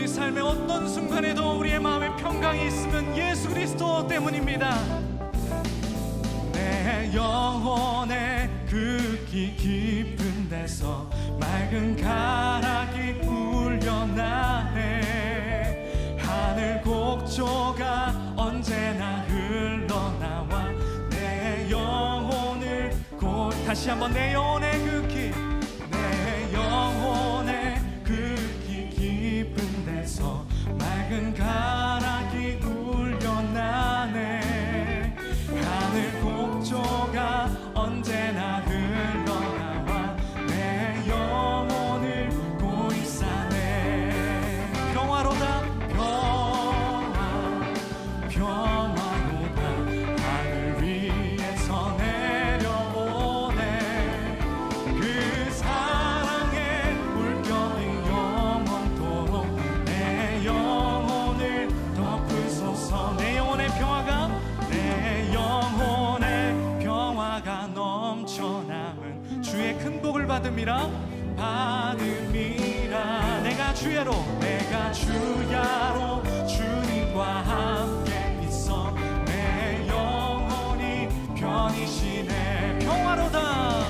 우리 삶의 어떤 순간에도 우리의 마음에 평강이 있으면 예수 그리스도 때문입니다. 내 영혼의 그 깊은 데서 맑은 가락이 울려나네. 하늘 곡조가 언제나 흘러나와 내 영혼을 다시 한번 내 영혼의 그 내 영혼의 그 깊은 데서 맑은 가락이 울려나네. 하늘 곡조가 언제나 흘러나와 내 영혼을 고이 싸네. 평화로다 평화로다 하늘 위에서 내려오네. 그 사랑의 물결이 영원토록 내 영혼을 덮으소서. 내 영혼의 평화가 넘쳐남은 주의 큰 복을 받음이라 내가 주야로 주님과 함께 있어 내 영혼이 편이시네. 평화로다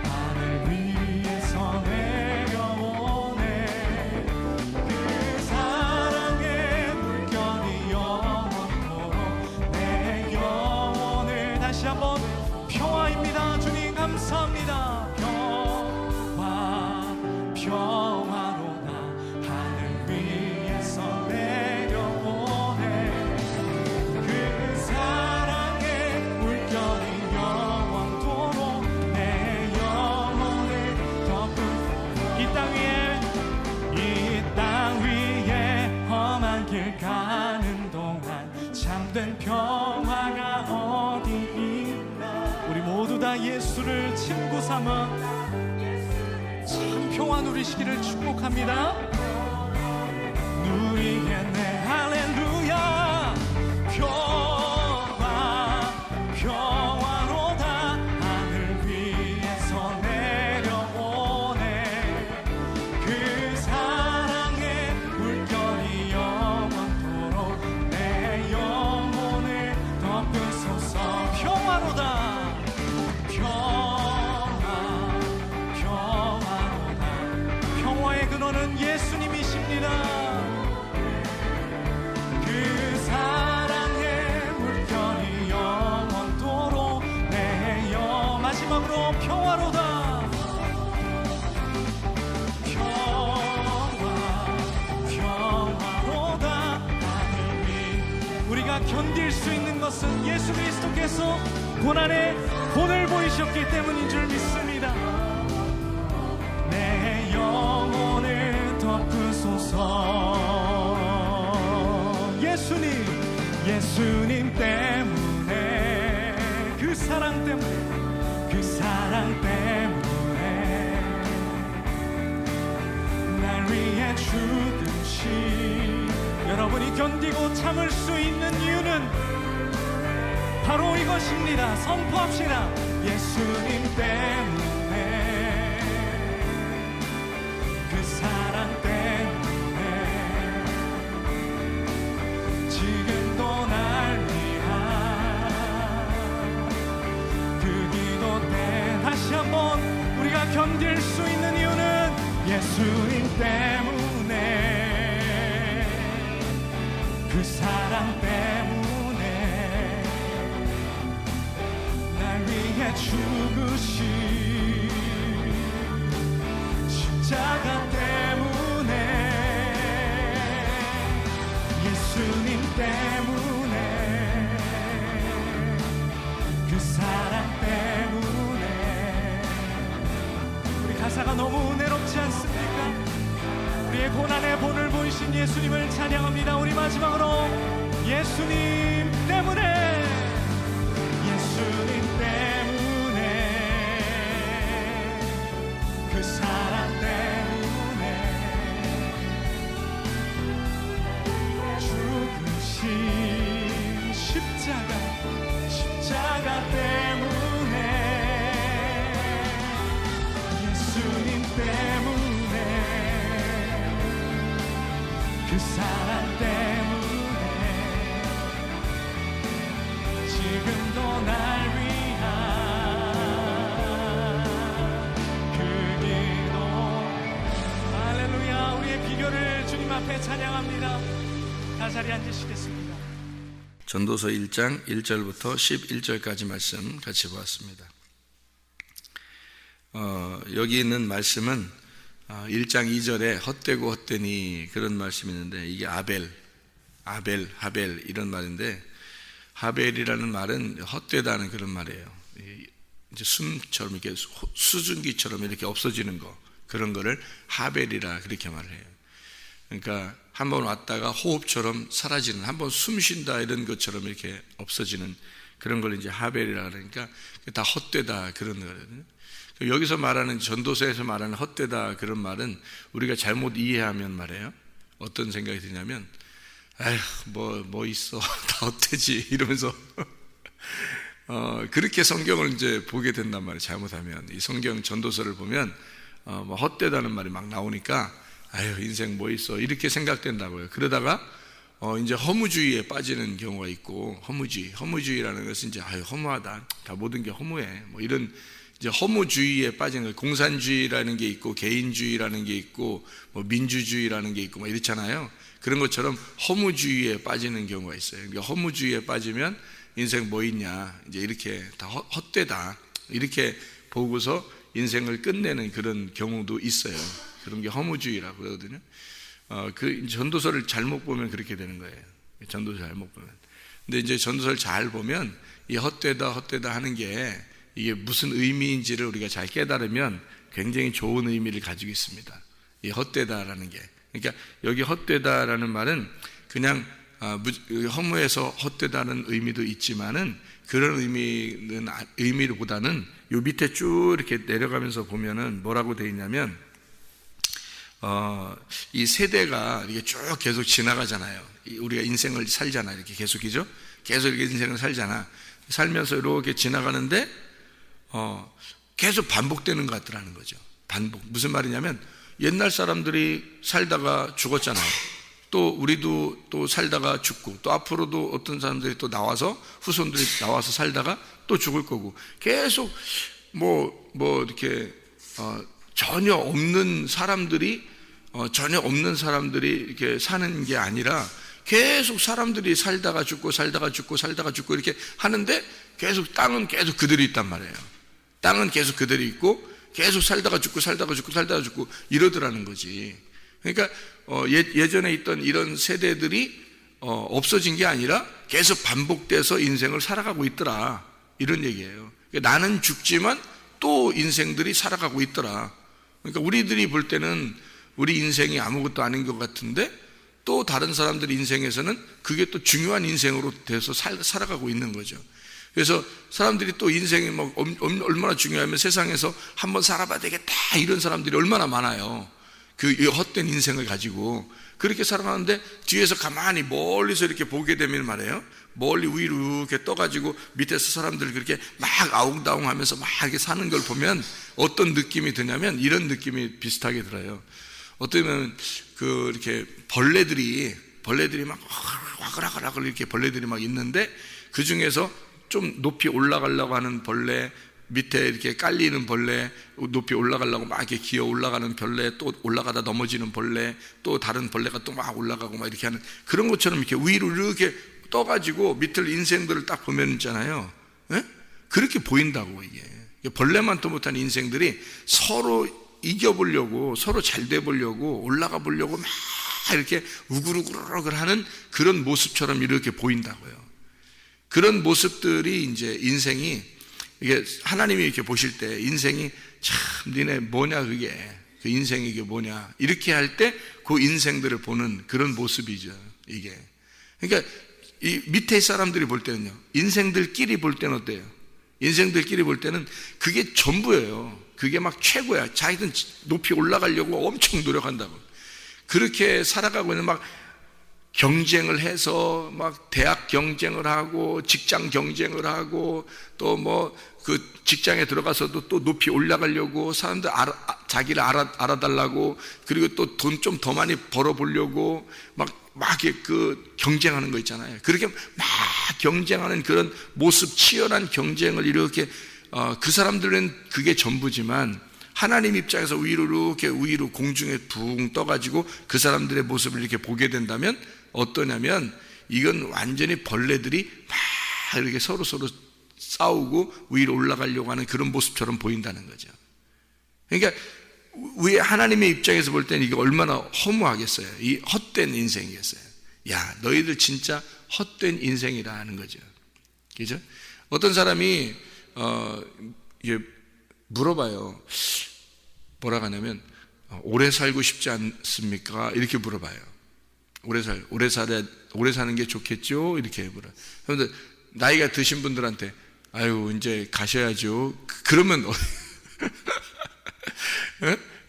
하늘 위에서 내려오네. 그 사랑의 물결이 영원토록 내 영혼을 다시 한번 평화입니다. 주님 감사합니다. 평화로다 하늘 위에서 내려오네. 그 사랑의 물결이 영원토록 내 영혼을 덮은 이 땅 위에 험한 길 가는 동안 참된 평화가 어디 있나. 우리 모두 다 예수를 친구 삼아 참 평화 누리시기를 축복합니다. 누리겠네. 할렐루야. 평화로다 하늘 위에서 내려오네. 그 사랑의 물결이 영원토록 내 영혼을 덮으소서. 평화로다 평화의 근원은 예수님이십니다. 그 사랑의 물결이 영원토록 내 마지막으로 평화로다 평화로다 하늘 위. 우리가 견딜 수 있는 것은 예수 그리스도께서 고난의 본을 보이셨기 때문인 줄 믿습니다. 내 영혼을 덮으소서. 예수님 때문에 그 사랑 때문에 날 위해 죽으신 여러분이 견디고 참을 수 있는 이유는 바로 이것입니다. 선포합시다. 예수님 때문에 그 사랑 때문에 지금도 날 위한 그 기도 때 다시 한번 우리가 견딜 수 있는 이유는 예수님 때문에 그 사랑 때문에 날 위해 죽으신 십자가 때문에 예수님 때문에 그 사랑 때문에 우리 가사가 너무 은혜롭지 않습니까? 우리의 고난의 본을 보이신 예수님을 찬양합니다. 우리 마지막으로 예수님 때문에 예수님 때문에 그 사랑 때문에 죽으신 십자가 때문에 예수 그 사랑 때문에 지금도 날 위한 그 기도. 할렐루야. 우리의 비결을 주님 앞에 찬양합니다. 다 자리에 앉으시겠습니다. 전도서 1장 1절부터 11절까지 말씀 같이 보았습니다. 여기 있는 말씀은 1장 2절에 헛되고 헛되니 그런 말씀이 있는데, 이게 하벨 이런 말인데, 하벨이라는 말은 헛되다는 그런 말이에요. 이제 숨처럼 이렇게 수증기처럼 이렇게 없어지는 거, 그런 거를 하벨이라 그렇게 말을 해요. 그러니까 한번 왔다가 호흡처럼 사라지는, 한번 숨 쉰다 이런 것처럼 이렇게 없어지는 그런 걸 이제 하벨이라 그러니까 다 헛되다 그런 거거든요. 여기서 말하는, 전도서에서 말하는 헛되다 그런 말은 우리가 잘못 이해하면 말이에요, 어떤 생각이 드냐면, 아휴 뭐 있어 다 헛되지 이러면서 그렇게 성경을 이제 보게 된단 말이에요. 잘못하면 이 성경 전도서를 보면 뭐 헛되다는 말이 막 나오니까 아유 인생 뭐 있어 이렇게 생각된다고요. 그러다가 이제 허무주의에 빠지는 경우가 있고, 허무주의라는 것은 이제 아유 허무하다, 다 모든 게 허무해, 뭐 이런 이제 허무주의에 빠지는 거예요. 공산주의라는 게 있고, 개인주의라는 게 있고, 뭐 민주주의라는 게 있고, 뭐 이렇잖아요. 그런 것처럼 허무주의에 빠지는 경우가 있어요. 그러니까 허무주의에 빠지면 인생 뭐 있냐, 이제 이렇게 다 헛되다 이렇게 보고서 인생을 끝내는 그런 경우도 있어요. 그런 게 허무주의라고 그러거든요. 그 전도서를 잘못 보면 그렇게 되는 거예요. 전도서 잘못 보면. 근데 이제 전도서를 잘 보면 이 헛되다 하는 게 이게 무슨 의미인지를 우리가 잘 깨달으면 굉장히 좋은 의미를 가지고 있습니다. 이 헛되다라는 게. 그러니까 여기 헛되다라는 말은 그냥 허무해서 헛되다는 의미도 있지만은, 그런 의미보다는 요 밑에 쭉 이렇게 내려가면서 보면은 뭐라고 되어 있냐면, 이 세대가 이렇게 쭉 계속 지나가잖아요. 우리가 인생을 살잖아요. 이렇게 계속이죠. 계속 이렇게 인생을 살잖아. 살면서 이렇게 지나가는데 계속 반복되는 것 같더라는 거죠. 반복. 무슨 말이냐면, 옛날 사람들이 살다가 죽었잖아요. 또 우리도 또 살다가 죽고, 또 앞으로도 어떤 사람들이 또 나와서, 후손들이 나와서 살다가 또 죽을 거고, 계속 이렇게 전혀 없는 사람들이 이렇게 사는 게 아니라, 계속 사람들이 살다가 죽고 이렇게 하는데, 계속 땅은 계속 그대로 있단 말이에요. 땅은 계속 그대로 있고, 계속 살다가 죽고 이러더라는 거지. 그러니까 예전에 있던 이런 세대들이 없어진 게 아니라 계속 반복돼서 인생을 살아가고 있더라, 이런 얘기예요. 그러니까 나는 죽지만 또 인생들이 살아가고 있더라. 그러니까 우리들이 볼 때는 우리 인생이 아무것도 아닌 것 같은데, 또 다른 사람들 인생에서는 그게 또 중요한 인생으로 돼서 살아가고 있는 거죠. 그래서 사람들이 또 인생이 뭐 얼마나 중요하면, 세상에서 한번 살아봐야 되겠다 이런 사람들이 얼마나 많아요. 그 헛된 인생을 가지고 그렇게 살아가는데, 뒤에서 가만히 멀리서 이렇게 보게 되면 말이에요, 멀리 위로 이렇게 떠가지고 밑에서 사람들 그렇게 막 아웅다웅 하면서 막 이렇게 사는 걸 보면 어떤 느낌이 드냐면, 이런 느낌이 비슷하게 들어요. 어쩌면 이렇게 벌레들이 막 와글와글 이렇게 벌레들이 막 있는데, 그 중에서 좀 높이 올라가려고 하는 벌레, 밑에 이렇게 깔리는 벌레, 높이 올라가려고 막 이렇게 기어 올라가는 벌레, 또 올라가다 넘어지는 벌레, 또 다른 벌레가 또 막 올라가고 막 이렇게 하는 그런 것처럼 이렇게 위로 이렇게 떠가지고 밑을 인생들을 딱 보면 있잖아요. 예? 그렇게 보인다고. 이게 벌레만 또 못한 인생들이 서로 이겨보려고, 서로 잘 돼보려고, 올라가 보려고 막 이렇게 우글우글 하는 그런 모습처럼 이렇게 보인다고요. 그런 모습들이 이제 인생이, 이게 하나님이 이렇게 보실 때 인생이 참 니네 뭐냐, 그게 그 인생이 이게 뭐냐, 이렇게 할 때 그 인생들을 보는 그런 모습이죠, 이게. 그러니까 이 밑에 사람들이 볼 때는요, 인생들끼리 볼 때는 어때요? 인생들끼리 볼 때는 그게 전부예요. 그게 막 최고야. 자기는 높이 올라가려고 엄청 노력한다고. 그렇게 살아가고 있는, 막 경쟁을 해서 막 대학 경쟁을 하고 직장 경쟁을 하고 또 뭐 그 직장에 들어가서도 또 높이 올라가려고 사람들 자기를 알아달라고, 그리고 또 돈 좀 더 많이 벌어보려고 막 그 경쟁하는 거 있잖아요. 그렇게 막 경쟁하는 그런 모습, 치열한 경쟁을 이렇게 그 사람들은 그게 전부지만, 하나님 입장에서 위로 공중에 붕 떠가지고 그 사람들의 모습을 이렇게 보게 된다면 어떠냐면, 이건 완전히 벌레들이 막 이렇게 서로 싸우고 위로 올라가려고 하는 그런 모습처럼 보인다는 거죠. 그러니까 왜 하나님의 입장에서 볼 때는 이게 얼마나 허무하겠어요. 이 헛된 인생이겠어요. 야, 너희들 진짜 헛된 인생이라 하는 거죠. 그죠? 어떤 사람이 이게 물어봐요. 뭐라고 하냐면, 오래 살고 싶지 않습니까? 이렇게 물어봐요. 오래 사는 게 좋겠죠? 이렇게 물어요. 그런데 나이가 드신 분들한테, 아유, 이제 가셔야죠. 그러면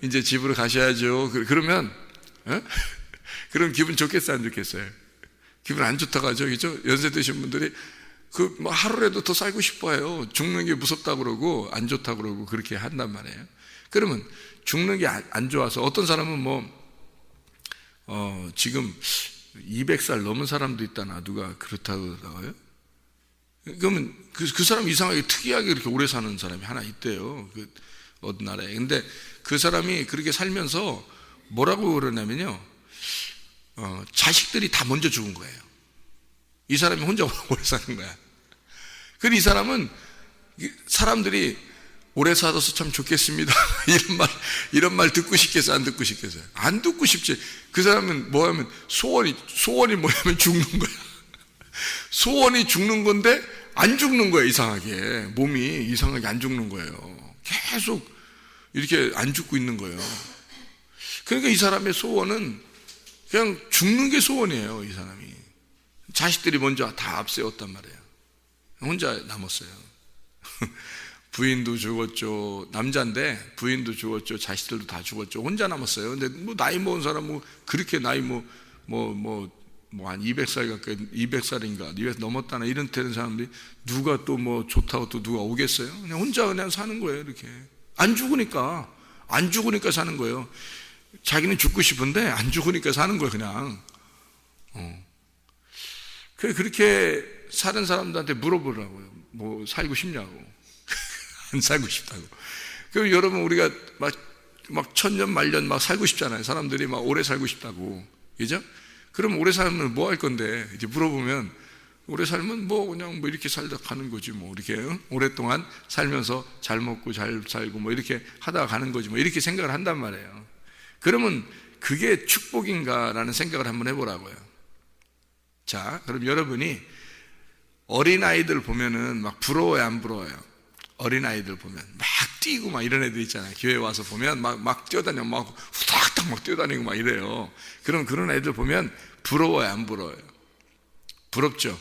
이제 집으로 가셔야죠. 그러면 그럼 기분 좋겠어요, 안 좋겠어요? 기분 안 좋다고 하죠, 그죠? 연세 드신 분들이 뭐 하루라도 더 살고 싶어요. 죽는 게 무섭다고 그러고 안 좋다고 그러고 그렇게 한단 말이에요. 그러면 죽는 게 안 좋아서, 어떤 사람은 지금 200살 넘은 사람도 있다나, 누가 그렇다고 나와요? 그러면 그 사람 이상하게 특이하게 그렇게 오래 사는 사람이 하나 있대요. 어떤 나라에. 근데 그 사람이 그렇게 살면서 뭐라고 그러냐면요, 자식들이 다 먼저 죽은 거예요. 이 사람이 혼자 오래 사는 거야. 그래서 이 사람은 사람들이 오래 살아서 참 좋겠습니다 이런 말 듣고 싶겠어요, 안 듣고 싶겠어요? 안 듣고 싶지. 그 사람은 뭐하면 소원이 뭐냐면 죽는 거야. 소원이 죽는 건데 안 죽는 거예요. 이상하게 몸이 이상하게 안 죽는 거예요. 계속 이렇게 안 죽고 있는 거예요. 그러니까 이 사람의 소원은 그냥 죽는 게 소원이에요. 이 사람이 자식들이 먼저 다 앞세웠단 말이에요. 혼자 남았어요. 부인도 죽었죠. 남자인데 부인도 죽었죠. 자식들도 다 죽었죠. 혼자 남았어요. 근데 뭐 나이 먹은 사람 그렇게 나이 한 200살 가까이, 200살인가 200 넘었다나 이런 되는 사람들이 누가 또 뭐 좋다고 또 누가 오겠어요? 그냥 혼자 그냥 사는 거예요. 이렇게 안 죽으니까 사는 거예요. 자기는 죽고 싶은데 안 죽으니까 사는 거예요. 그냥 그렇게 사는 사람들한테 물어보라고요. 뭐 살고 싶냐고. 안 살고 싶다고. 그럼 여러분, 우리가 막 천년 말년 막 살고 싶잖아요. 사람들이 막 오래 살고 싶다고, 그죠? 그럼 오래 살면 뭐 할 건데? 이제 물어보면, 오래 살면 그냥 이렇게 살다 가는 거지, 이렇게 오랫동안 살면서 잘 먹고 잘 살고 이렇게 하다가 가는 거지, 이렇게 생각을 한단 말이에요. 그러면 그게 축복인가라는 생각을 한번 해보라고요. 자, 그럼 여러분이 어린아이들 보면은 막 부러워요, 안 부러워요? 어린아이들 보면 막 뛰고 막 이런 애들 있잖아요. 교회 와서 보면 막 뛰어다니고 막 후닥닥 막 뛰어다니고 막 이래요. 그럼 그런 애들 보면 부러워요, 안 부러워요? 부럽죠?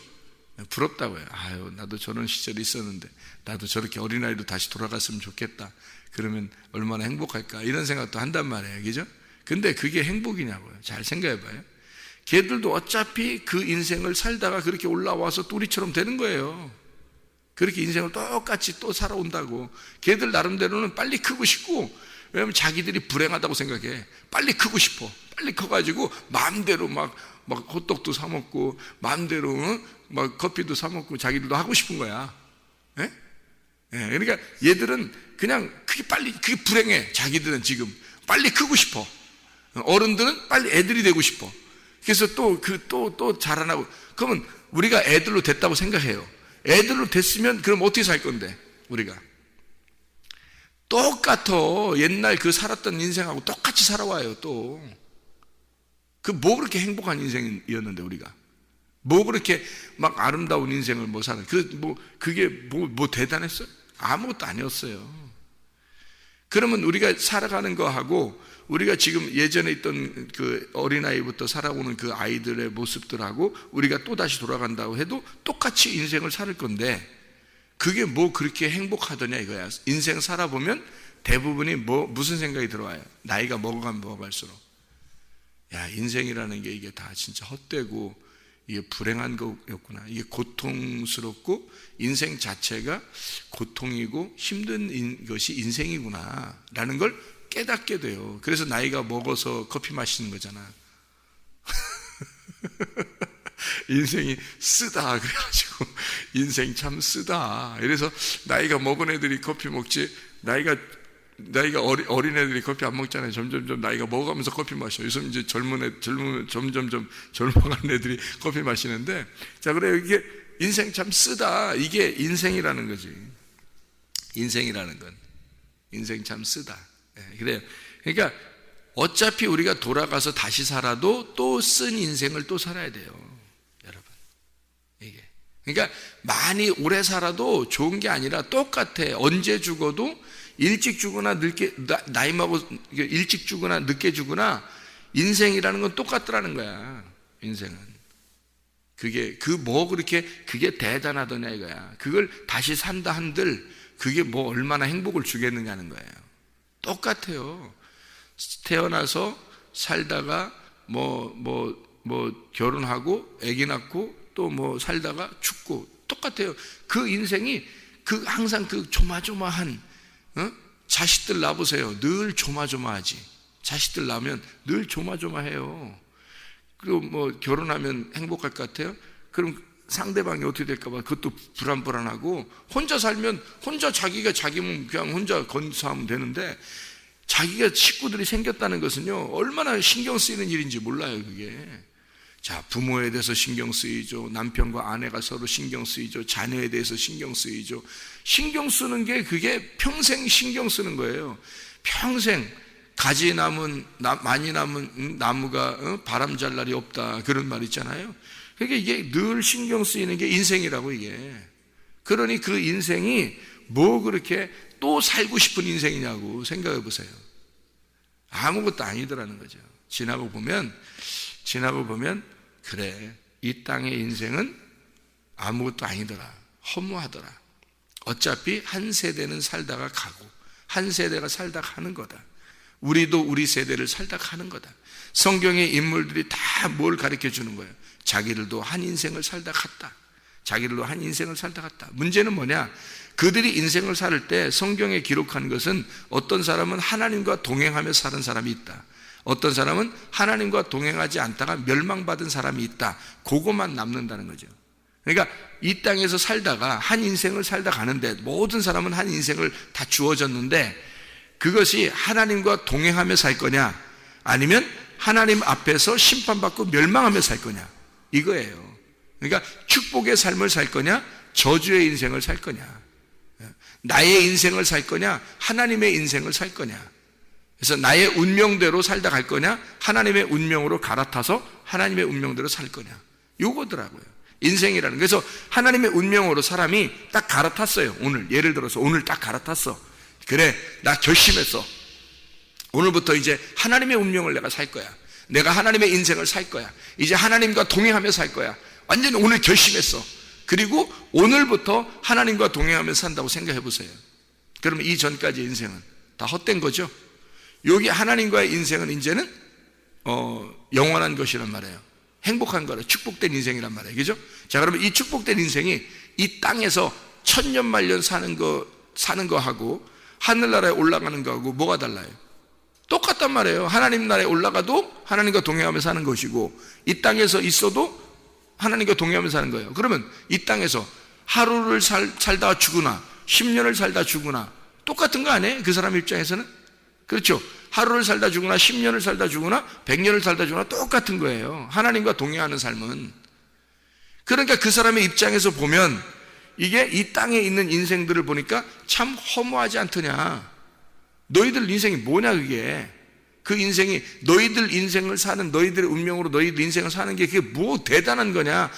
부럽다고요. 아유, 나도 저런 시절이 있었는데 나도 저렇게 어린아이로 다시 돌아갔으면 좋겠다. 그러면 얼마나 행복할까, 이런 생각도 한단 말이에요. 그죠? 근데 그게 행복이냐고요. 잘 생각해봐요. 걔들도 어차피 그 인생을 살다가 그렇게 올라와서 또 우리처럼 되는 거예요. 그렇게 인생을 똑같이 또 살아온다고. 걔들 나름대로는 빨리 크고 싶고, 왜냐하면 자기들이 불행하다고 생각해. 빨리 크고 싶어. 빨리 커가지고 마음대로 막 호떡도 사 먹고, 마음대로 막 커피도 사 먹고, 자기들도 하고 싶은 거야. 예? 예, 그러니까 얘들은 그냥 그게 불행해. 자기들은 지금 빨리 크고 싶어. 어른들은 빨리 애들이 되고 싶어. 그래서 또 자라나고. 그러면 우리가 애들로 됐다고 생각해요. 애들로 됐으면 그럼 어떻게 살 건데? 우리가 똑같아. 옛날 그 살았던 인생하고 똑같이 살아와요. 또 뭐 그렇게 행복한 인생이었는데, 우리가 뭐 그렇게 막 아름다운 인생을 사는, 그게 뭐 대단했어요? 아무것도 아니었어요. 그러면 우리가 살아가는 거하고, 우리가 지금 예전에 있던 그 어린아이부터 살아오는 그 아이들의 모습들하고 우리가 또 다시 돌아간다고 해도 똑같이 인생을 살 건데, 그게 뭐 그렇게 행복하더냐 이거야. 인생 살아보면 대부분이 무슨 생각이 들어와요? 나이가 먹어가면 먹어갈수록, 야, 인생이라는 게 이게 다 진짜 헛되고 이게 불행한 거였구나. 이게 고통스럽고 인생 자체가 고통이고 힘든 것이 인생이구나 라는 걸 깨닫게 돼요. 그래서 나이가 먹어서 커피 마시는 거잖아. 인생이 쓰다 그래가지고 인생 참 쓰다. 이래서 나이가 먹은 애들이 커피 먹지, 나이가 어린 애들이 커피 안 먹잖아요. 점점점 나이가 먹어가면서 커피 마셔. 요즘 이제 점점점 젊어가는 애들이 커피 마시는데, 자, 그래요. 이게 인생 참 쓰다. 이게 인생이라는 거지. 인생이라는 건. 인생 참 쓰다. 네, 그래요. 그러니까 어차피 우리가 돌아가서 다시 살아도 또 쓴 인생을 또 살아야 돼요. 여러분. 이게. 그러니까 많이 오래 살아도 좋은 게 아니라 똑같아. 언제 죽어도 일찍 죽거나 늦게, 나이 먹어, 일찍 죽거나 늦게 죽거나 인생이라는 건 똑같더라는 거야. 인생은. 그렇게, 그게 대단하더냐 이거야. 그걸 다시 산다 한들 그게 뭐 얼마나 행복을 주겠느냐 하는 거예요. 똑같아요. 태어나서 살다가 결혼하고 아기 낳고 또 뭐 살다가 죽고 똑같아요. 그 인생이 항상 조마조마한, 자식들 낳아보세요. 늘 조마조마하지. 자식들 낳으면 늘 조마조마해요. 그리고 뭐 결혼하면 행복할 것 같아요? 그럼 상대방이 어떻게 될까봐 그것도 불안불안하고, 혼자 살면 혼자 자기가 자기 몸 그냥 혼자 건사하면 되는데, 자기가 식구들이 생겼다는 것은요 얼마나 신경 쓰이는 일인지 몰라요. 그게. 자, 부모에 대해서 신경 쓰이죠. 남편과 아내가 서로 신경 쓰이죠. 자녀에 대해서 신경 쓰이죠. 신경 쓰는 게 그게 평생 신경 쓰는 거예요. 평생. 가지 많이 남은 나무가 바람 잘 날이 없다, 그런 말 있잖아요. 그러니까 이게 늘 신경 쓰이는 게 인생이라고, 이게. 그러니 그 인생이 뭐 그렇게 또 살고 싶은 인생이냐고 생각해 보세요. 아무것도 아니더라는 거죠. 지나고 보면 그래, 이 땅의 인생은 아무것도 아니더라. 허무하더라. 어차피 한 세대는 살다가 가고 한 세대가 살다 가는 거다. 우리도 우리 세대를 살다 가는 거다. 성경의 인물들이 다 뭘 가르쳐 주는 거예요? 자기들도 한 인생을 살다 갔다. 자기들도 한 인생을 살다 갔다. 문제는 뭐냐? 그들이 인생을 살 때 성경에 기록한 것은, 어떤 사람은 하나님과 동행하며 사는 사람이 있다. 어떤 사람은 하나님과 동행하지 않다가 멸망받은 사람이 있다. 그것만 남는다는 거죠. 그러니까 이 땅에서 살다가 한 인생을 살다 가는데, 모든 사람은 한 인생을 다 주어졌는데, 그것이 하나님과 동행하며 살 거냐, 아니면 하나님 앞에서 심판받고 멸망하며 살 거냐, 이거예요. 그러니까 축복의 삶을 살 거냐, 저주의 인생을 살 거냐, 나의 인생을 살 거냐, 하나님의 인생을 살 거냐. 그래서 나의 운명대로 살다 갈 거냐, 하나님의 운명으로 갈아타서 하나님의 운명대로 살 거냐, 요거더라고요, 인생이라는. 그래서 하나님의 운명으로 사람이 딱 갈아탔어요. 오늘 예를 들어서 오늘 딱 갈아탔어. 그래, 나 결심했어. 오늘부터 이제 하나님의 운명을 내가 살 거야. 내가 하나님의 인생을 살 거야. 이제 하나님과 동행하며 살 거야. 완전히 오늘 결심했어. 그리고 오늘부터 하나님과 동행하며 산다고 생각해 보세요. 그러면 이전까지 인생은 다 헛된 거죠. 여기 하나님과의 인생은 이제는 영원한 것이란 말이에요. 행복한 거라, 축복된 인생이란 말이에요. 그죠? 자, 그러면 이 축복된 인생이 이 땅에서 천년만년 사는 거하고 하늘나라에 올라가는 거하고 뭐가 달라요? 똑같단 말이에요. 하나님 나라에 올라가도 하나님과 동행하며 사는 것이고, 이 땅에서 있어도 하나님과 동행하며 사는 거예요. 그러면 이 땅에서 하루를 살다가 죽으나 10년을 살다 죽으나 똑같은 거 아니에요? 그 사람 입장에서는. 그렇죠? 하루를 살다 죽으나 10년을 살다 죽으나 100년을 살다 죽으나 똑같은 거예요. 하나님과 동행하는 삶은. 그러니까 그 사람의 입장에서 보면 이게 이 땅에 있는 인생들을 보니까 참 허무하지 않더냐. 너희들 인생이 뭐냐, 그게. 그 인생이, 너희들 인생을 사는, 너희들의 운명으로 너희들 인생을 사는 게 그게 뭐 대단한 거냐.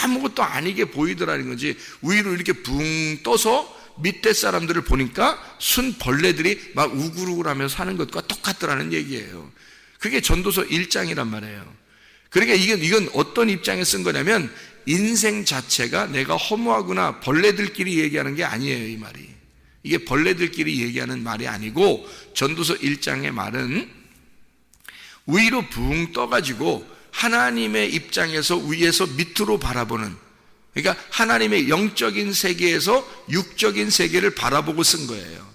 아무것도 아니게 보이더라는 거지. 위로 이렇게 붕 떠서 밑에 사람들을 보니까 순 벌레들이 막 우글우글하며 사는 것과 똑같더라는 얘기예요. 그게 전도서 1장이란 말이에요. 그러니까 이건 어떤 입장에 쓴 거냐면, 인생 자체가 내가 허무하구나, 벌레들끼리 얘기하는 게 아니에요, 이 말이. 이게 벌레들끼리 얘기하는 말이 아니고, 전도서 1장의 말은 위로 붕 떠가지고 하나님의 입장에서 위에서 밑으로 바라보는, 그러니까 하나님의 영적인 세계에서 육적인 세계를 바라보고 쓴 거예요.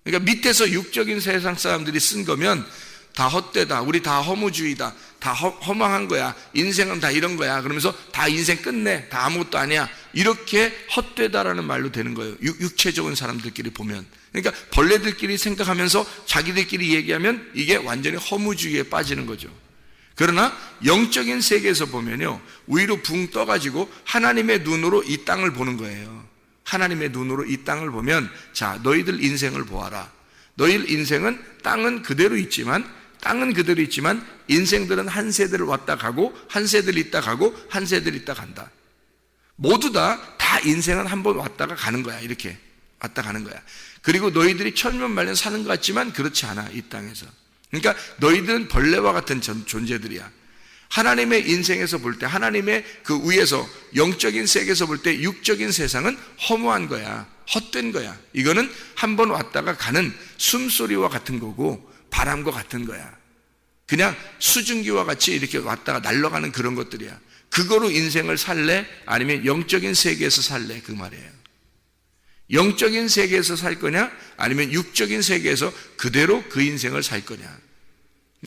그러니까 밑에서 육적인 세상 사람들이 쓴 거면 다 헛되다, 우리 다 허무주의다, 다 허망한 거야, 인생은 다 이런 거야, 그러면서 다 인생 끝내, 다 아무것도 아니야, 이렇게 헛되다라는 말로 되는 거예요. 육체적인 사람들끼리 보면. 그러니까 벌레들끼리 생각하면서 자기들끼리 얘기하면 이게 완전히 허무주의에 빠지는 거죠. 그러나 영적인 세계에서 보면요, 위로 붕 떠가지고 하나님의 눈으로 이 땅을 보는 거예요. 하나님의 눈으로 이 땅을 보면, 자, 너희들 인생을 보아라. 너희들 인생은 땅은 그대로 있지만 인생들은 한 세대를 왔다 가고, 한 세대를 있다 가고, 한 세대를 있다 간다. 모두 다 인생은 한번 왔다가 가는 거야. 이렇게 왔다 가는 거야. 그리고 너희들이 천년만년 사는 것 같지만 그렇지 않아, 이 땅에서. 그러니까 너희들은 벌레와 같은 존재들이야. 하나님의 인생에서 볼 때, 하나님의 그 위에서 영적인 세계에서 볼 때 육적인 세상은 허무한 거야, 헛된 거야. 이거는 한번 왔다가 가는 숨소리와 같은 거고 바람과 같은 거야. 그냥 수증기와 같이 이렇게 왔다가 날아가는 그런 것들이야. 그거로 인생을 살래? 아니면 영적인 세계에서 살래? 그 말이에요. 영적인 세계에서 살 거냐? 아니면 육적인 세계에서 그대로 그 인생을 살 거냐?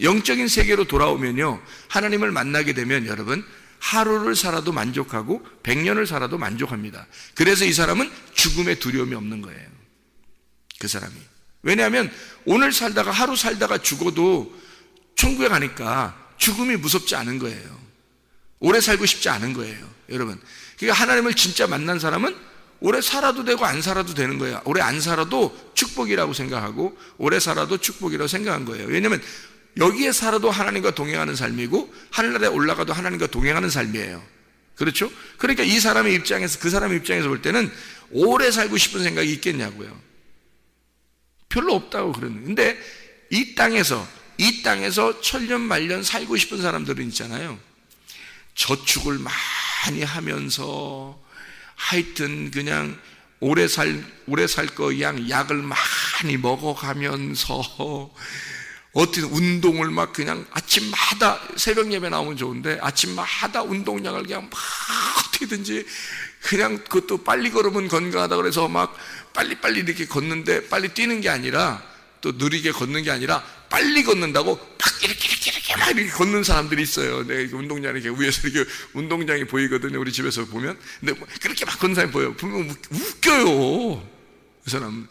영적인 세계로 돌아오면요, 하나님을 만나게 되면 여러분, 하루를 살아도 만족하고 100년을 살아도 만족합니다. 그래서 이 사람은 죽음의 두려움이 없는 거예요. 그 사람이. 왜냐하면 오늘 살다가, 하루 살다가 죽어도 천국에 가니까 죽음이 무섭지 않은 거예요. 오래 살고 싶지 않은 거예요, 여러분. 그러니까 하나님을 진짜 만난 사람은 오래 살아도 되고 안 살아도 되는 거야. 오래 안 살아도 축복이라고 생각하고 오래 살아도 축복이라고 생각한 거예요. 왜냐하면 여기에 살아도 하나님과 동행하는 삶이고 하늘나라에 올라가도 하나님과 동행하는 삶이에요. 그렇죠? 그러니까 이 사람의 입장에서, 그 사람의 입장에서 볼 때는 오래 살고 싶은 생각이 있겠냐고요. 별로 없다고 그러는. 근데 이 땅에서 천년 만년 살고 싶은 사람들은 있잖아요. 저축을 많이 하면서 하여튼 그냥 오래 살 거 양 약을 많이 먹어가면서 어떻게 운동을 막 그냥 아침마다, 새벽 예배 나오면 좋은데 아침마다 운동량을 그냥 막 어떻게든지 그냥, 그것도 빨리 걸으면 건강하다 그래서 막 빨리빨리 이렇게 걷는데, 빨리 뛰는 게 아니라, 또 느리게 걷는 게 아니라 빨리 걷는다고 막 이렇게 막 이렇게 걷는 사람들이 있어요. 내 운동장이 이렇게 위에서 이렇게 운동장이 보이거든요, 우리 집에서 보면. 근데 그렇게 막 걷는 사람이 보여요. 보면 웃겨요, 그 사람.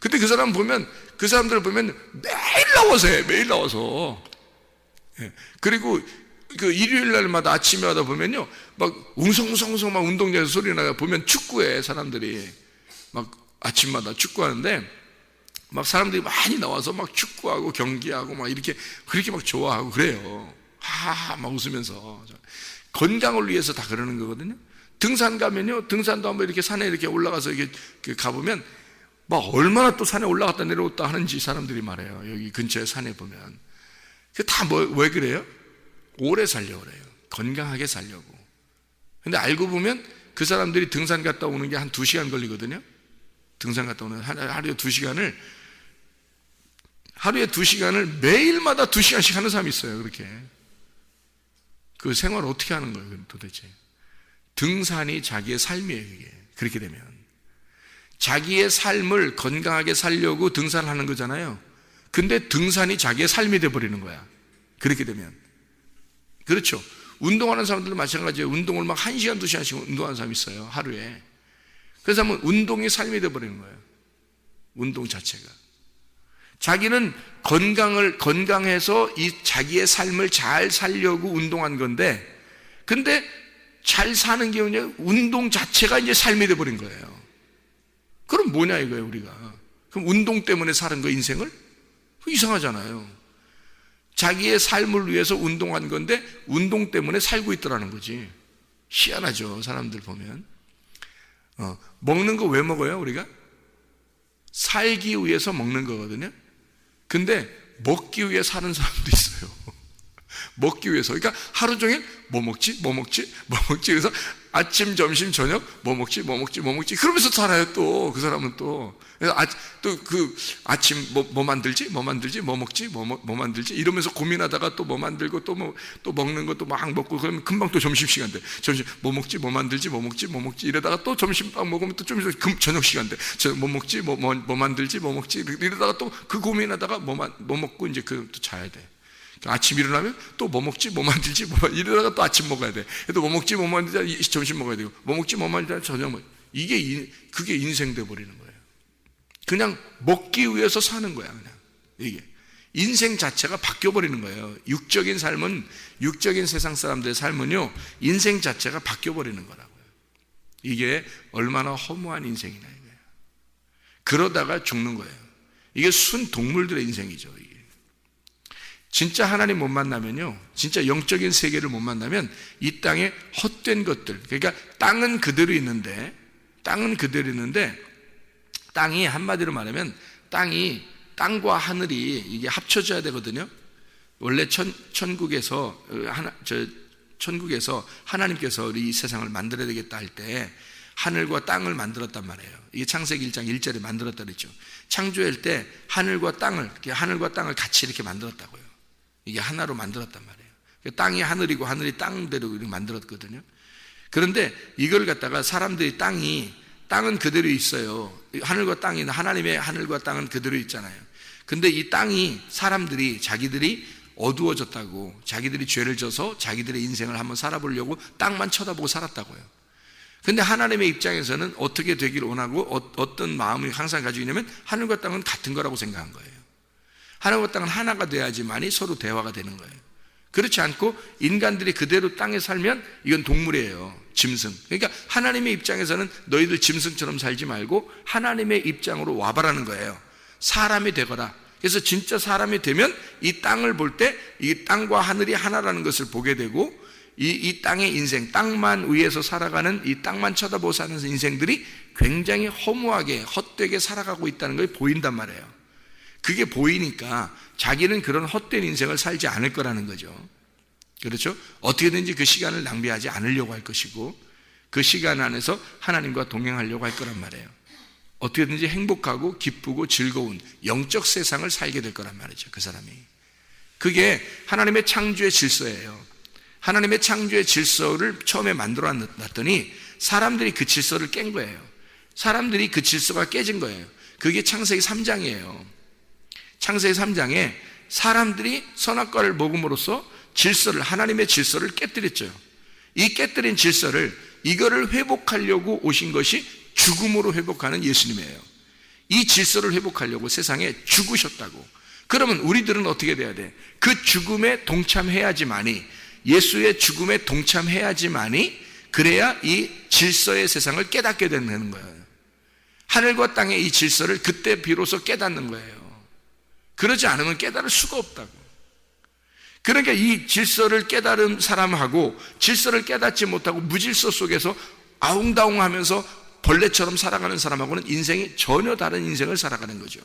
근데 그 사람 보면, 그 사람들을 보면 매일 나와서 해, 매일 나와서. 예. 그리고 그 일요일 날마다 아침마다 보면요, 막 웅성웅성 막 운동장에서 소리 나가 보면 축구해, 사람들이. 막 아침마다 축구하는데, 막 사람들이 많이 나와서 막 축구하고 경기하고 막 이렇게, 그렇게 막 좋아하고 그래요. 하하, 막 웃으면서. 건강을 위해서 다 그러는 거거든요. 등산 가면요, 등산도 한번 이렇게 산에 이렇게 올라가서 이렇게 가보면 막 얼마나 또 산에 올라갔다 내려왔다 하는지 사람들이 말해요. 여기 근처에 산에 보면. 그 다 왜 그래요? 오래 살려고 그래요. 건강하게 살려고. 근데 알고 보면 그 사람들이 등산 갔다 오는 게 한 2시간 걸리거든요. 등산 갔다 오는 하루에 2시간을 매일마다 2시간씩 하는 사람이 있어요. 그렇게. 그 생활을 어떻게 하는 거예요, 도대체? 등산이 자기의 삶이에요, 그게. 그렇게 되면. 자기의 삶을 건강하게 살려고 등산하는 거잖아요. 근데 등산이 자기의 삶이 돼버리는 거야. 그렇게 되면. 그렇죠. 운동하는 사람들도 마찬가지예요. 운동을 막 1시간, 2시간씩 운동하는 사람이 있어요, 하루에. 그래서 하면 운동이 삶이 돼버리는 거예요. 운동 자체가. 자기는 건강해서 이 자기의 삶을 잘 살려고 운동한 건데, 근데 잘 사는 게 뭐냐? 운동 자체가 이제 삶이 돼버린 거예요. 그럼 뭐냐 이거예요, 우리가. 그럼 운동 때문에 사는 거, 인생을? 이상하잖아요. 자기의 삶을 위해서 운동한 건데 운동 때문에 살고 있더라는 거지. 희한하죠, 사람들 보면. 먹는 거 왜 먹어요, 우리가? 살기 위해서 먹는 거거든요. 근데 먹기 위해 사는 사람도 있어요. 먹기 위해서. 그러니까 하루 종일 뭐 먹지? 그래서 아침, 점심, 저녁 뭐 먹지? 그러면서 살아요. 또 그 사람은 또 그 아침 뭐 만들지? 뭐 먹지? 뭐 만들지? 이러면서 고민하다가 또 뭐 만들고 또 먹는 것도 막 먹고 그러면 금방 또 점심시간 돼. 점심 뭐 먹지? 뭐 만들지? 이러다가 또 점심밥 먹으면 또 좀 있어 저녁 시간 돼. 뭐 먹지? 뭐 만들지? 뭐 먹지? 이러다가 또 그 고민하다가 뭐 먹고 이제 또 자야 돼. 아침 일어나면 또 뭐 먹지? 뭐 만들지? 이러다가 또 아침 먹어야 돼. 또 뭐 먹지? 뭐 만들지? 점심 먹어야 되고 뭐 먹지? 뭐 만들지? 저녁 먹어야 돼. 그게 인생 돼 버리는 거예요. 그냥 먹기 위해서 사는 거야. 그냥 이게 인생 자체가 바뀌어 버리는 거예요. 육적인 세상 사람들의 삶은요, 인생 자체가 바뀌어 버리는 거라고요. 이게 얼마나 허무한 인생이냐 이거예요. 그러다가 죽는 거예요. 이게 순 동물들의 인생이죠. 이게 진짜 하나님 못 만나면요, 진짜 영적인 세계를 못 만나면 이 땅에 헛된 것들, 그러니까 땅은 그대로 있는데 땅이 한마디로 말하면 땅과 하늘이 이게 합쳐져야 되거든요. 원래 천국에서 하나님께서 이 세상을 만들어야 되겠다 할 때 하늘과 땅을 만들었단 말이에요. 이게 창세기 1장 1절에 만들었다 그랬죠. 창조할 때 하늘과 땅을 같이 이렇게 만들었다고요. 이게 하나로 만들었단 말이에요. 땅이 하늘이고 하늘이 땅대로 이렇게 만들었거든요. 그런데 이걸 갖다가 사람들이 땅은 그대로 있어요. 하늘과 땅이, 하나님의 하늘과 땅은 그대로 있잖아요. 근데 이 땅이 자기들이 어두워졌다고, 자기들이 죄를 져서 자기들의 인생을 한번 살아보려고 땅만 쳐다보고 살았다고요. 근데 하나님의 입장에서는 어떻게 되기를 원하고 어떤 마음을 항상 가지고 있냐면 하늘과 땅은 같은 거라고 생각한 거예요. 하늘과 땅은 하나가 돼야지만이 서로 대화가 되는 거예요. 그렇지 않고 인간들이 그대로 땅에 살면 이건 동물이에요. 짐승. 그러니까 하나님의 입장에서는 너희들 짐승처럼 살지 말고 하나님의 입장으로 와봐라는 거예요. 사람이 되거라. 그래서 진짜 사람이 되면 이 땅을 볼 때 이 땅과 하늘이 하나라는 것을 보게 되고 이 땅의 인생, 땅만 위에서 살아가는 이 땅만 쳐다보고 사는 인생들이 굉장히 허무하게 헛되게 살아가고 있다는 걸 보인단 말이에요. 그게 보이니까 자기는 그런 헛된 인생을 살지 않을 거라는 거죠. 그렇죠? 어떻게든지 그 시간을 낭비하지 않으려고 할 것이고 그 시간 안에서 하나님과 동행하려고 할 거란 말이에요. 어떻게든지 행복하고 기쁘고 즐거운 영적 세상을 살게 될 거란 말이죠. 그 사람이. 그게 하나님의 창조의 질서예요. 하나님의 창조의 질서를 처음에 만들어 놨더니 사람들이 그 질서를 깬 거예요. 사람들이 그 질서가 깨진 거예요. 그게 창세기 3장이에요. 창세기 3장에 사람들이 선악과를 먹음으로써 하나님의 질서를 깨뜨렸죠. 이 깨뜨린 질서를, 이거를 회복하려고 오신 것이 죽음으로 회복하는 예수님이에요. 이 질서를 회복하려고 세상에 죽으셨다고. 그러면 우리들은 어떻게 돼야 돼? 그 죽음에 동참해야지만이, 예수의 죽음에 동참해야지만이, 그래야 이 질서의 세상을 깨닫게 되는 거예요. 하늘과 땅의 이 질서를 그때 비로소 깨닫는 거예요. 그러지 않으면 깨달을 수가 없다고. 그러니까 이 질서를 깨달은 사람하고 질서를 깨닫지 못하고 무질서 속에서 아웅다웅하면서 벌레처럼 살아가는 사람하고는 인생이 전혀 다른 인생을 살아가는 거죠.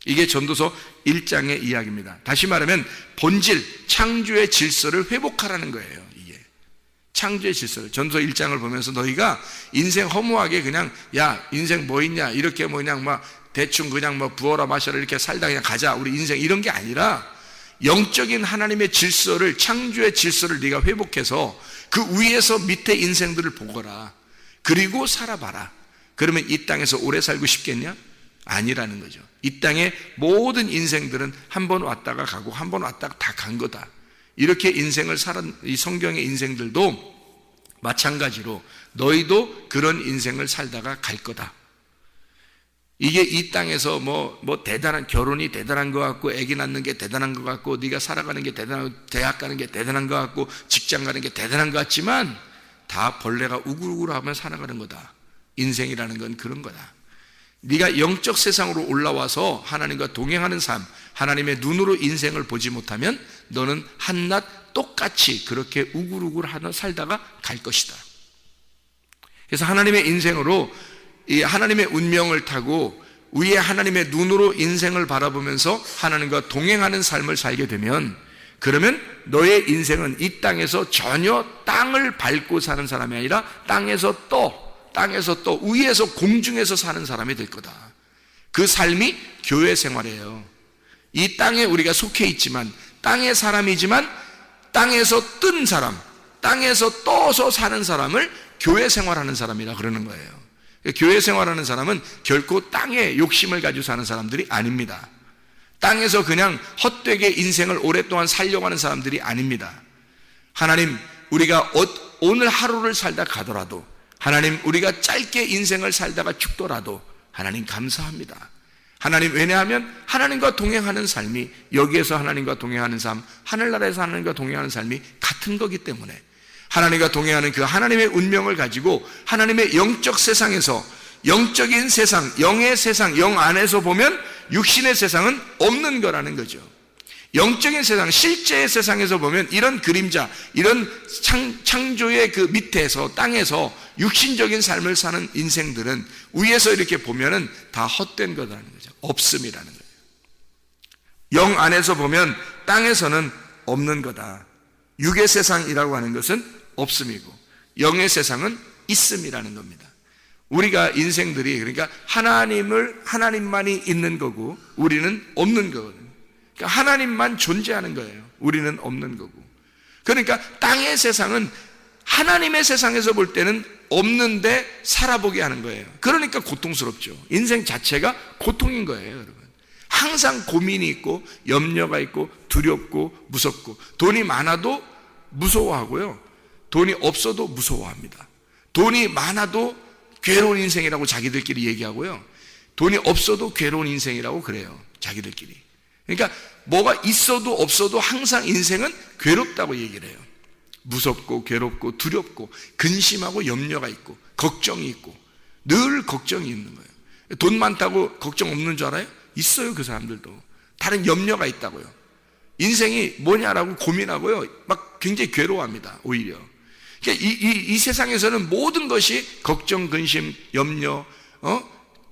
이게 전도서 1장의 이야기입니다. 다시 말하면 본질, 창조의 질서를 회복하라는 거예요. 이게 창조의 질서를. 전도서 1장을 보면서 너희가 인생 허무하게 그냥 야 인생 뭐 있냐 이렇게 뭐 그냥 막 대충 그냥 뭐 부어라 마셔라 이렇게 살다 그냥 가자 우리 인생 이런 게 아니라 영적인 하나님의 질서를, 창조의 질서를 네가 회복해서 그 위에서 밑에 인생들을 보거라. 그리고 살아봐라. 그러면 이 땅에서 오래 살고 싶겠냐? 아니라는 거죠. 이 땅의 모든 인생들은 한 번 왔다가 가고 한 번 왔다가 다 간 거다. 이렇게 인생을 살은 이 성경의 인생들도 마찬가지로 너희도 그런 인생을 살다가 갈 거다. 이게 이 땅에서 뭐 대단한 결혼이 대단한 것 같고 아기 낳는 게 대단한 것 같고 네가 살아가는 게 대단하고 대학 가는 게 대단한 것 같고 직장 가는 게 대단한 것 같지만 다 벌레가 우글우글하며 살아가는 거다. 인생이라는 건 그런 거다. 네가 영적 세상으로 올라와서 하나님과 동행하는 삶, 하나님의 눈으로 인생을 보지 못하면 너는 한낱 똑같이 그렇게 우글우글하며 살다가 갈 것이다. 그래서 하나님의 인생으로 이 하나님의 운명을 타고 위에 하나님의 눈으로 인생을 바라보면서 하나님과 동행하는 삶을 살게 되면 그러면 너의 인생은 이 땅에서 전혀 땅을 밟고 사는 사람이 아니라 땅에서 또 위에서 공중에서 사는 사람이 될 거다. 그 삶이 교회 생활이에요. 이 땅에 우리가 속해 있지만, 땅의 사람이지만 땅에서 뜬 사람, 땅에서 떠서 사는 사람을 교회 생활하는 사람이라 그러는 거예요. 교회 생활하는 사람은 결코 땅에 욕심을 가지고 사는 사람들이 아닙니다. 땅에서 그냥 헛되게 인생을 오랫동안 살려고 하는 사람들이 아닙니다. 하나님, 우리가 오늘 하루를 살다 가더라도, 하나님, 우리가 짧게 인생을 살다가 죽더라도 하나님 감사합니다. 하나님, 왜냐하면 하나님과 동행하는 삶이, 여기에서 하나님과 동행하는 삶, 하늘나라에서 하나님과 동행하는 삶이 같은 거기 때문에 하나님과 동행하는 그 하나님의 운명을 가지고 하나님의 영적 세상에서, 영적인 세상, 영의 세상, 영 안에서 보면 육신의 세상은 없는 거라는 거죠. 영적인 세상, 실제의 세상에서 보면 이런 그림자, 이런 창조의 그 밑에서, 땅에서 육신적인 삶을 사는 인생들은 위에서 이렇게 보면은 다 헛된 거라는 거죠. 없음이라는 거예요. 영 안에서 보면 땅에서는 없는 거다. 육의 세상이라고 하는 것은 없음이고, 영의 세상은 있음이라는 겁니다. 우리가 인생들이, 그러니까 하나님만이 있는 거고 우리는 없는 거거든요. 그러니까 하나님만 존재하는 거예요. 우리는 없는 거고. 그러니까 땅의 세상은 하나님의 세상에서 볼 때는 없는데 살아보게 하는 거예요. 그러니까 고통스럽죠. 인생 자체가 고통인 거예요, 여러분. 항상 고민이 있고 염려가 있고 두렵고 무섭고, 돈이 많아도 무서워하고요, 돈이 없어도 무서워합니다. 돈이 많아도 괴로운 인생이라고 자기들끼리 얘기하고요, 돈이 없어도 괴로운 인생이라고 그래요, 자기들끼리. 그러니까 뭐가 있어도 없어도 항상 인생은 괴롭다고 얘기를 해요. 무섭고 괴롭고 두렵고 근심하고 염려가 있고 걱정이 있고, 늘 걱정이 있는 거예요. 돈 많다고 걱정 없는 줄 알아요? 있어요. 그 사람들도 다른 염려가 있다고요. 인생이 뭐냐라고 고민하고요, 막 굉장히 괴로워합니다, 오히려. 그러니까 이 세상에서는 모든 것이 걱정, 근심, 염려,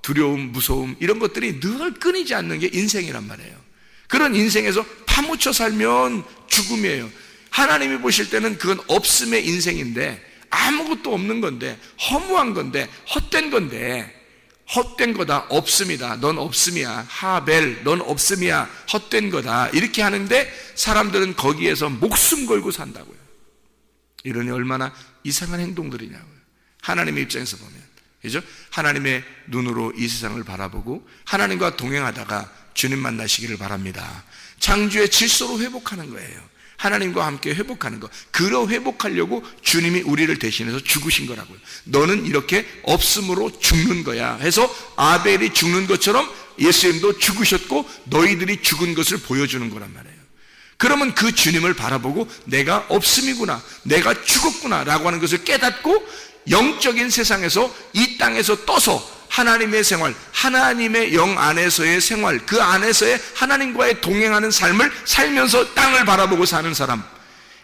두려움, 무서움, 이런 것들이 늘 끊이지 않는 게 인생이란 말이에요. 그런 인생에서 파묻혀 살면 죽음이에요. 하나님이 보실 때는 그건 없음의 인생인데, 아무것도 없는 건데, 허무한 건데, 헛된 건데, 헛된 거다, 없음이다, 넌 없음이야, 하벨, 넌 없음이야, 헛된 거다, 이렇게 하는데 사람들은 거기에서 목숨 걸고 산다고요. 이러니 얼마나 이상한 행동들이냐고요, 하나님의 입장에서 보면. 그죠? 하나님의 눈으로 이 세상을 바라보고 하나님과 동행하다가 주님 만나시기를 바랍니다. 창조의 질서로 회복하는 거예요. 하나님과 함께 회복하는 거. 그러 회복하려고 주님이 우리를 대신해서 죽으신 거라고요. 너는 이렇게 없음으로 죽는 거야 해서 아벨이 죽는 것처럼 예수님도 죽으셨고 너희들이 죽은 것을 보여주는 거란 말이에요. 그러면 그 주님을 바라보고 내가 없음이구나, 내가 죽었구나 라고 하는 것을 깨닫고 영적인 세상에서, 이 땅에서 떠서 하나님의 생활, 하나님의 영 안에서의 생활, 그 안에서의 하나님과의 동행하는 삶을 살면서 땅을 바라보고 사는 사람,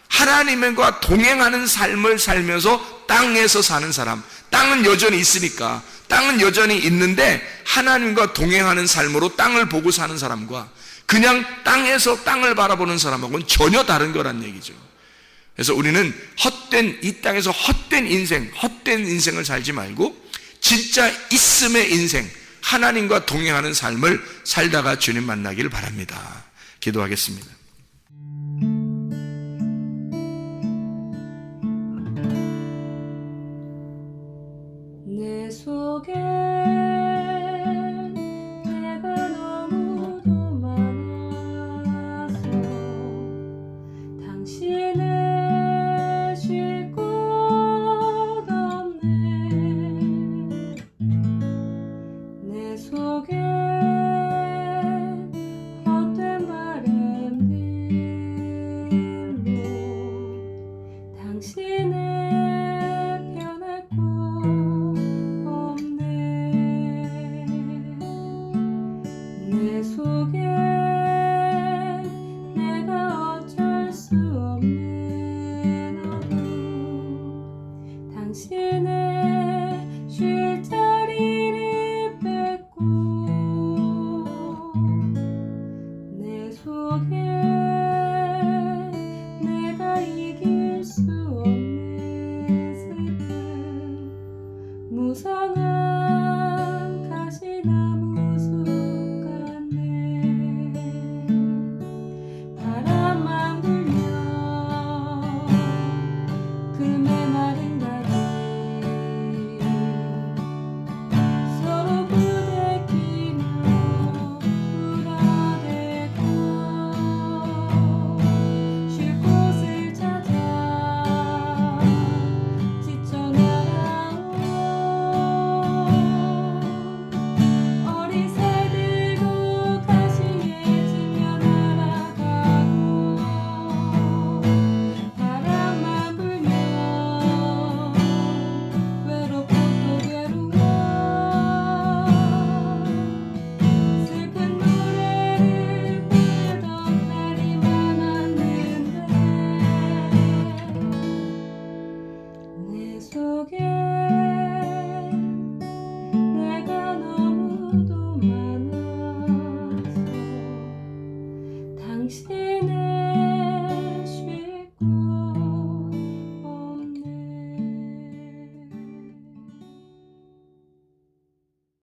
하나님과 동행하는 삶을 살면서 땅에서 사는 사람. 땅은 여전히 있으니까, 땅은 여전히 있는데 하나님과 동행하는 삶으로 땅을 보고 사는 사람과 그냥 땅에서 땅을 바라보는 사람하고는 전혀 다른 거란 얘기죠. 그래서 우리는 이 땅에서 헛된 인생을 살지 말고 진짜 있음의 인생, 하나님과 동행하는 삶을 살다가 주님 만나기를 바랍니다. 기도하겠습니다. 내 속에 내가 너무도 많아서 당신을 쉴 곳 없네. 내 속에 헛된 바램들로 당신을 변할 곳 없네. 내 속에